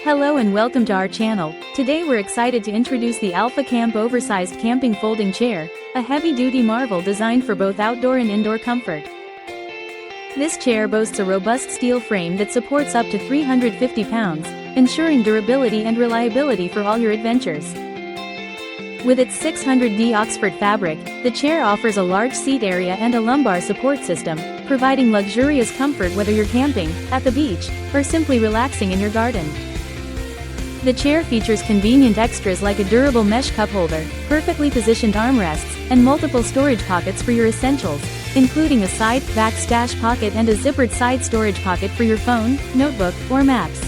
Hello and welcome to our channel. Today we're excited to introduce the Alpha Camp Oversized Camping Folding Chair, a heavy-duty marvel designed for both outdoor and indoor comfort. This chair boasts a robust steel frame that supports up to 350 pounds, ensuring durability and reliability for all your adventures. With its 600D Oxford fabric, the chair offers a large seat area and a lumbar support system, providing luxurious comfort whether you're camping, at the beach, or simply relaxing in your garden. The chair features convenient extras like a durable mesh cup holder, perfectly positioned armrests, and multiple storage pockets for your essentials, including a side, back stash pocket and a zippered side storage pocket for your phone, notebook, or maps.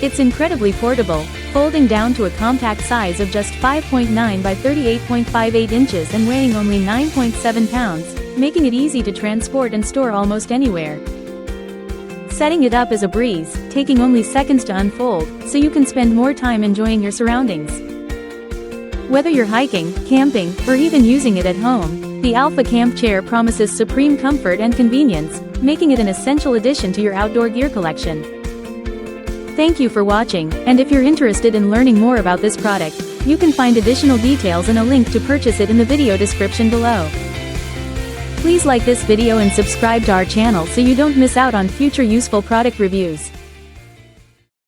It's incredibly portable, folding down to a compact size of just 5.9 by 38.58 inches and weighing only 9.7 pounds, making it easy to transport and store almost anywhere. Setting it up is a breeze, taking only seconds to unfold, so you can spend more time enjoying your surroundings. Whether you're hiking, camping, or even using it at home, the Alpha Camp chair promises supreme comfort and convenience, making it an essential addition to your outdoor gear collection. Thank you for watching, and if you're interested in learning more about this product, you can find additional details and a link to purchase it in the video description below. Please like this video and subscribe to our channel so you don't miss out on future useful product reviews.